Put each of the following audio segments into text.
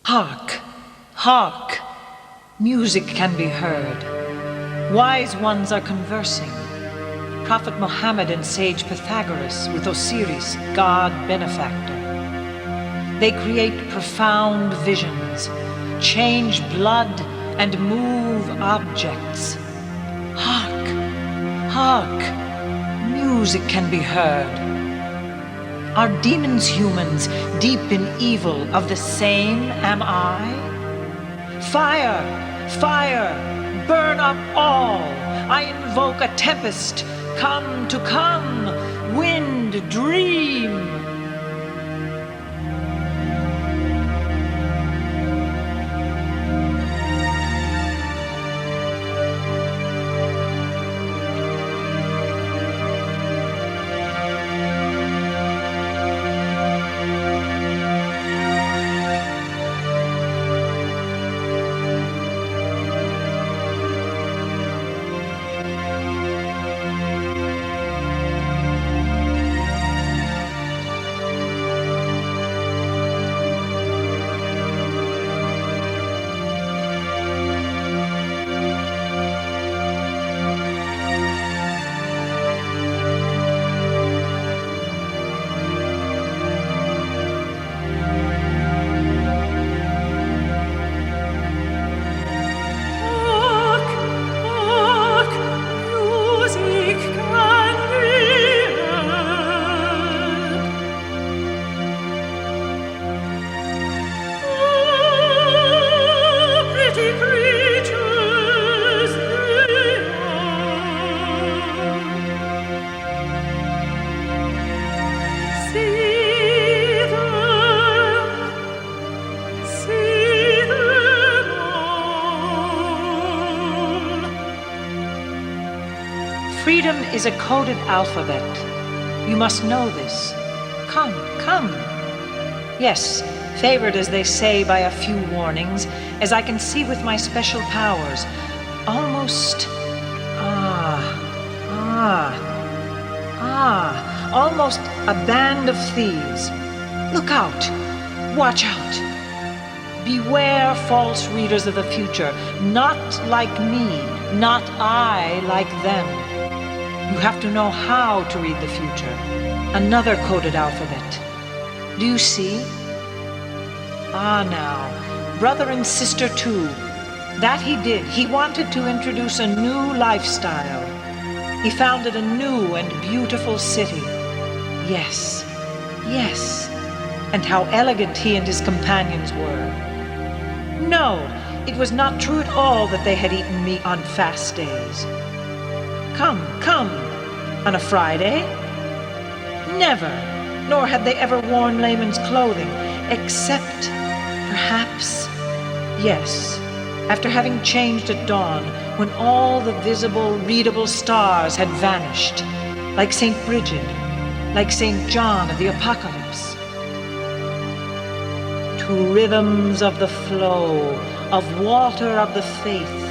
Hark, hark, music can be heard. Wise ones are conversing. Prophet Muhammad and sage Pythagoras with Osiris, God benefactor. They create profound visions, change blood and move objects. Hark, hark, music can be heard. Are demons humans, deep in evil, of the same am I? Fire, fire, burn up all. I invoke a tempest. Come to come, wind, dream. Freedom is a coded alphabet. You must know this. Come, come. Yes, favored, as they say, by a few warnings, as I can see with my special powers. Almost, almost a band of thieves. Look out, watch out. Beware false readers of the future, not like me, not I like them. You have to know how to read the future. Another coded alphabet. Do you see? Ah, now, brother and sister too. That he did. He wanted to introduce a new lifestyle. He founded a new and beautiful city. Yes, yes. And how elegant he and his companions were. No, it was not true at all that they had eaten meat on fast days. Come, come, on a Friday? Never, nor had they ever worn layman's clothing, except, perhaps, yes, after having changed at dawn, when all the visible, readable stars had vanished, like St. Bridget, like St. John of the Apocalypse. To rhythms of the flow, of water of the faith,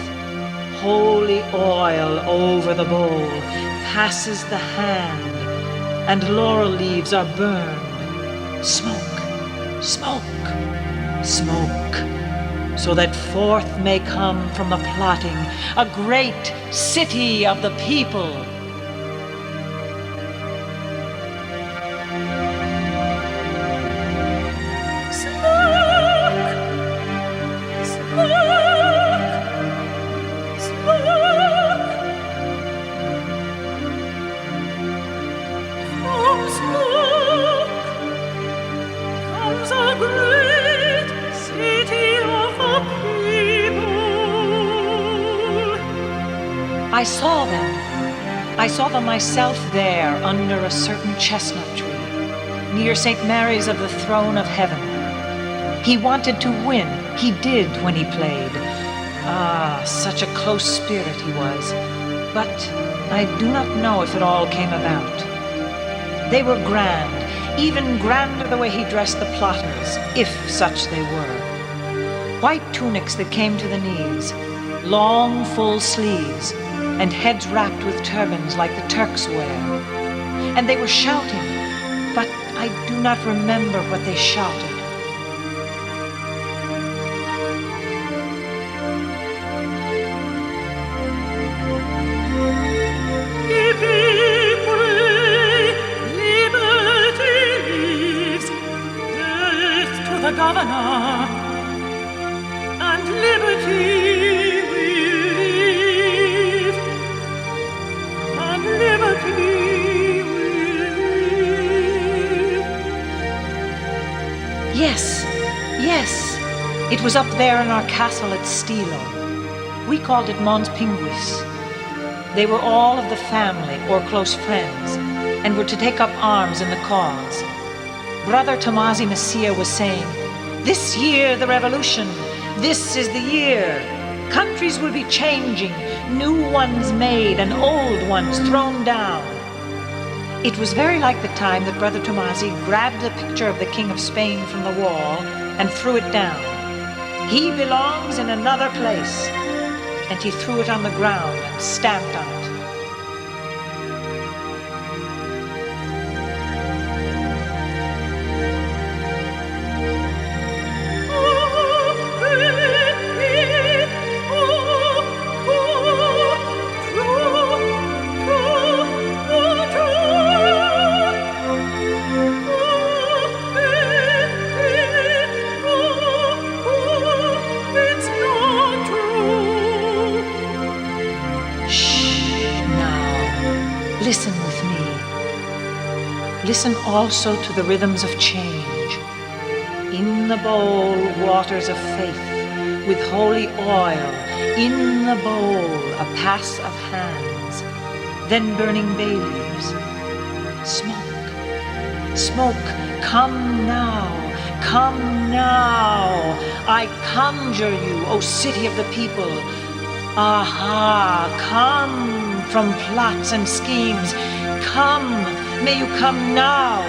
holy oil over the bowl, passes the hand, and laurel leaves are burned. Smoke, smoke, smoke, so that forth may come from the plotting a great city of the people. I saw them. I saw them myself there under a certain chestnut tree, near St. Mary's of the throne of heaven. He wanted to win. He did when he played. Ah, such a close spirit he was. But I do not know if it all came about. They were grand, even grander the way he dressed the plotters, if such they were. White tunics that came to the knees, long full sleeves, and heads wrapped with turbans like the Turks wear. And they were shouting, but I do not remember what they shouted. governor, and liberty we live, and liberty we live. Yes, yes, it was up there in our castle at Stilo. We called it Mons Pinguis. They were all of the family or close friends, and were to take up arms in the cause. Brother Tomasi Messia was saying, "This year the revolution, this is the year. Countries will be changing, new ones made and old ones thrown down." It was very like the time that Brother Tomasi grabbed the picture of the King of Spain from the wall and threw it down. He belongs in another place. And he threw it on the ground and stamped on it. Listen with me. Listen also to the rhythms of change. In the bowl, waters of faith, with holy oil. In the bowl, a pass of hands. Then burning bay leaves. Smoke, smoke, come now, come now. I conjure you, O city of the people. Aha, come. From plots and schemes, come, may you come now.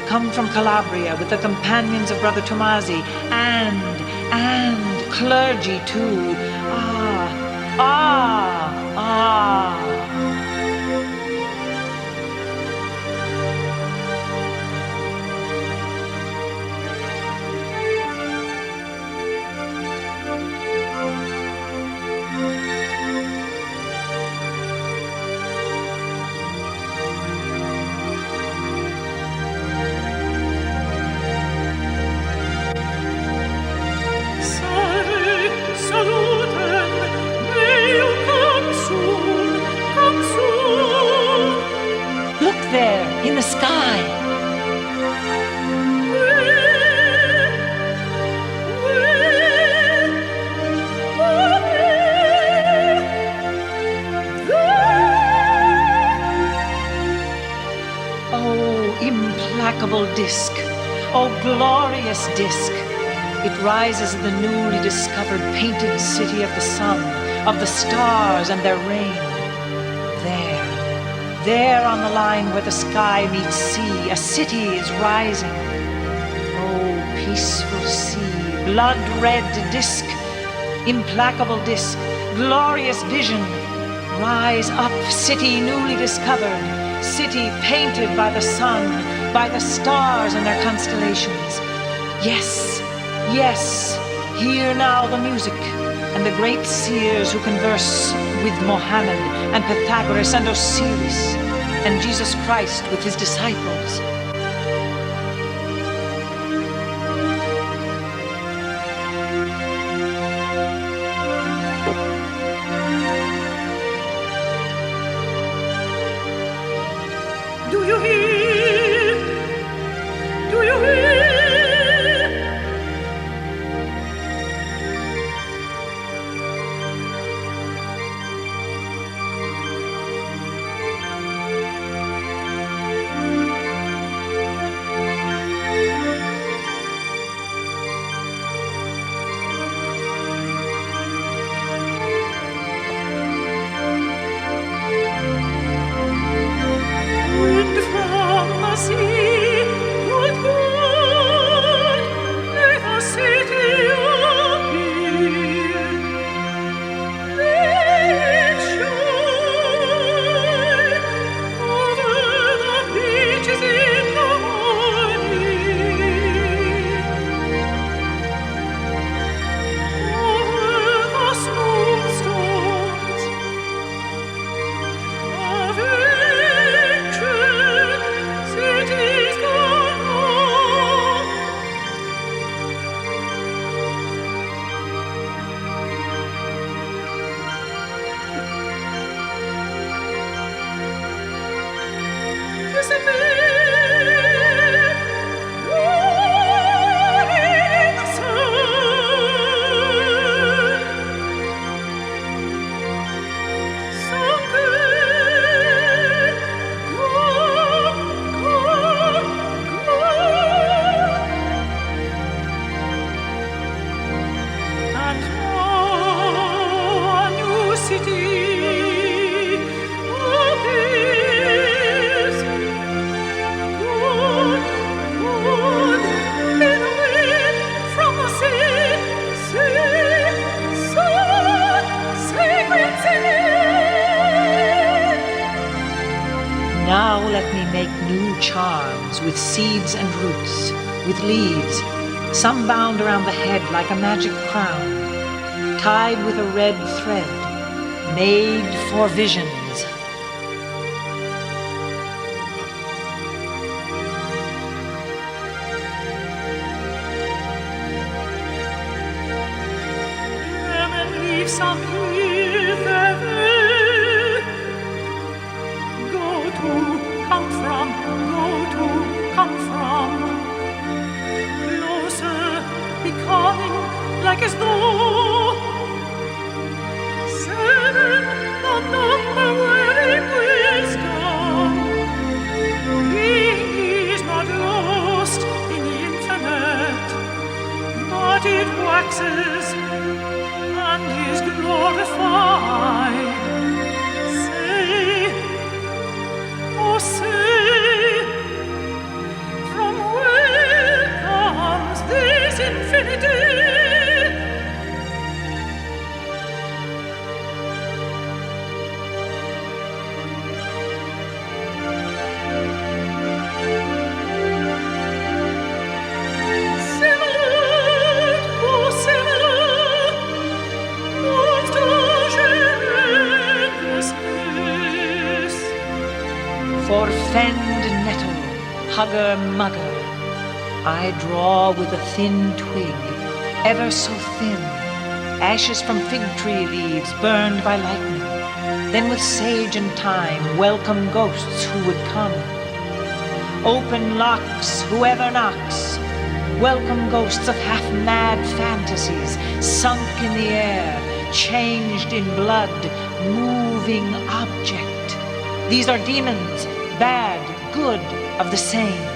Come from Calabria with the companions of Brother Tomasi and clergy too. Ah. There, in the sky. Oh, implacable disk. Oh, glorious disk. It rises the newly discovered painted city of the sun, of the stars and their rain. There on the line where the sky meets sea, a city is rising. Oh, peaceful sea, blood-red disk, implacable disk, glorious vision. Rise up, city newly discovered, city painted by the sun, by the stars and their constellations. Yes, yes, hear now the music, and the great seers who converse with Mohammed and Pythagoras and Osiris, and Jesus Christ with his disciples. Do you hear? Do you hear? Wind from Now let me make new charms with seeds and roots, with leaves, some bound around the head like a magic crown, tied with a red thread, made for visions. Like as though seven the number wearing wisdom, he is not lost in the infinite, but it waxes and is glorified. Say, oh say, from where comes this infinity? For fend nettle, hugger mugger, I draw with a thin twig, ever so thin, ashes from fig tree leaves burned by lightning. Then with sage and thyme welcome ghosts who would come. Open locks, whoever knocks, welcome ghosts of half-mad fantasies, sunk in the air, changed in blood, moving object. These are demons, bad, good, of the same.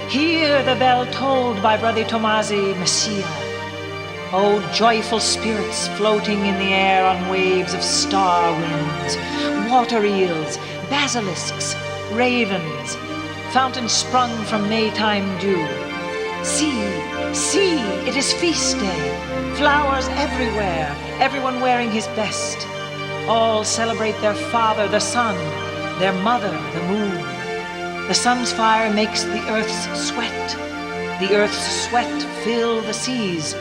Hear the bell tolled by Brother Tommaso Messia. O joyful spirits floating in the air on waves of star winds, water eels, basilisks, ravens, fountains sprung from Maytime dew. See, see, it is feast day, flowers everywhere, everyone wearing his best. All celebrate their father, the sun, their mother, the moon. The sun's fire makes the earth's sweat. The earth's sweat fill the seas.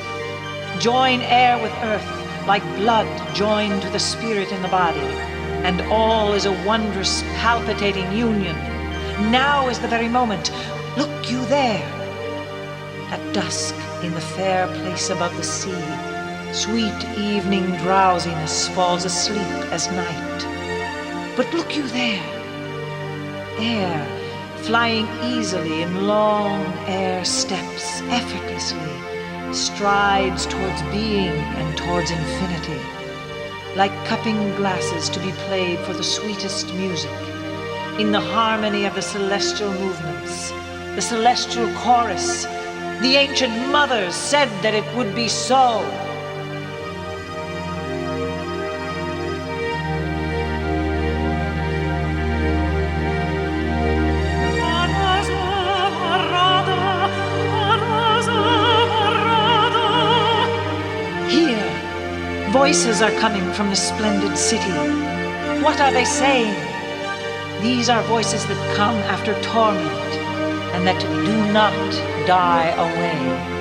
Join air with earth, like blood joined to the spirit in the body. And all is a wondrous, palpitating union. Now is the very moment. Look you there. At dusk, in the fair place above the sea, sweet evening drowsiness falls asleep as night. But look you there. Air, flying easily in long air steps, effortlessly, strides towards being and towards infinity, like cupping glasses to be played for the sweetest music, in the harmony of the celestial movements, the celestial chorus. The ancient mothers said that it would be so. Voices are coming from the splendid city. What are they saying? These are voices that come after torment and that do not die away.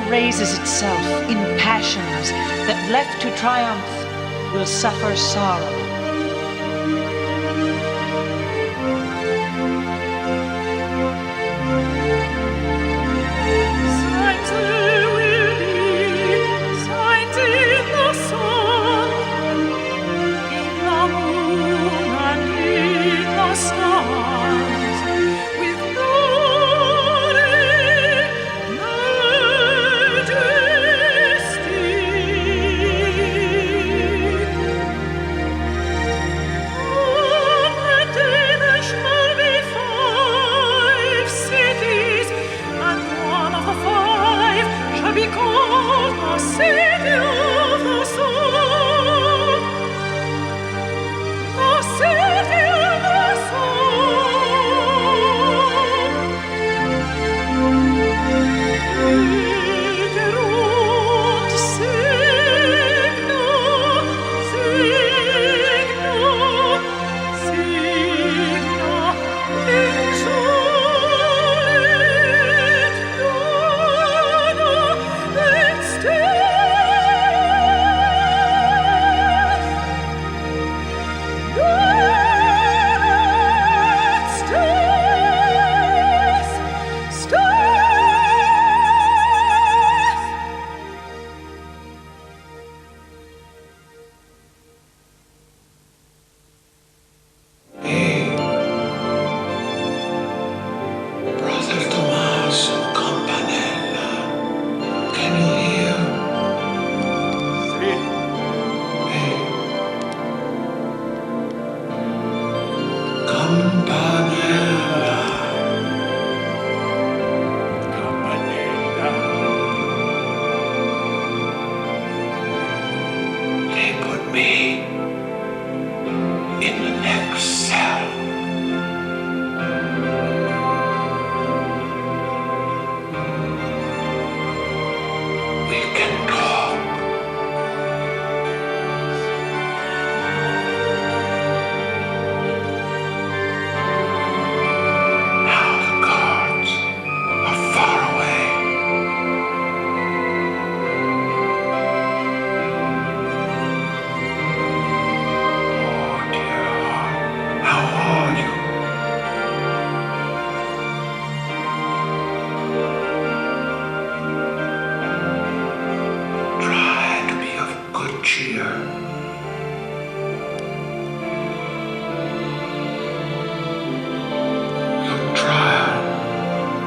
Raises itself in passions that left to triumph will suffer sorrow. Signs there will be, signs in the sun, in the moon and in the stars, with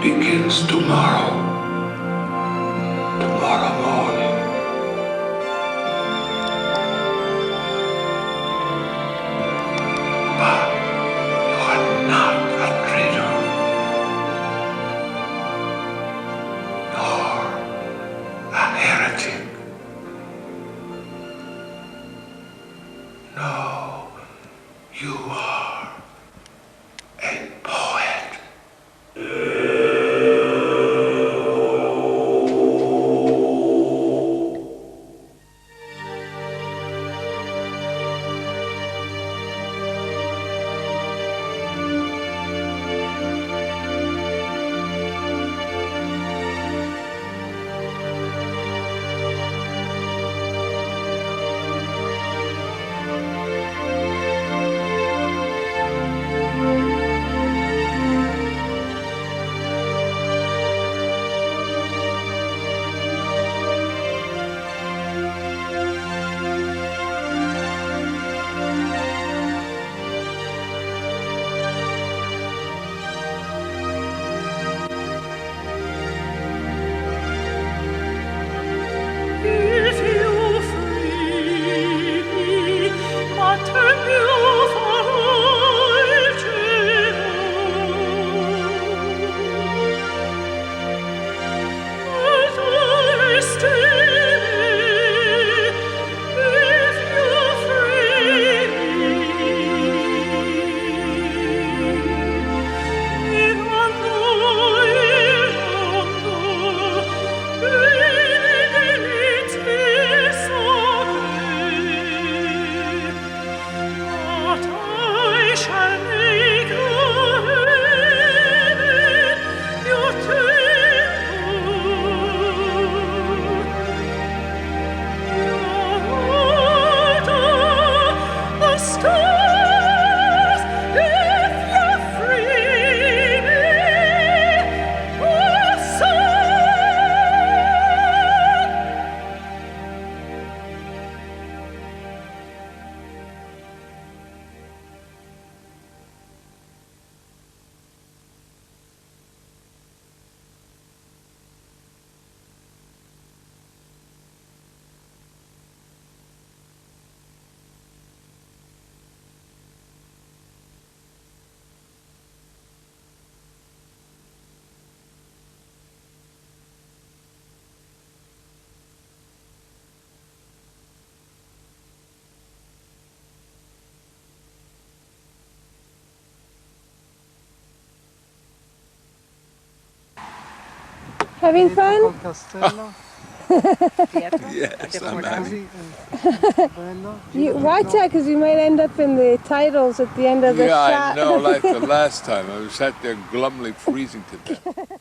begins tomorrow morning. But you are not a traitor, nor a heretic. No, you are a poet. Having fun? Yes, I'm happy. You, watch out, because you might end up in the titles at the end of the shot. Yeah, I know, like the last time. I sat there glumly freezing to death.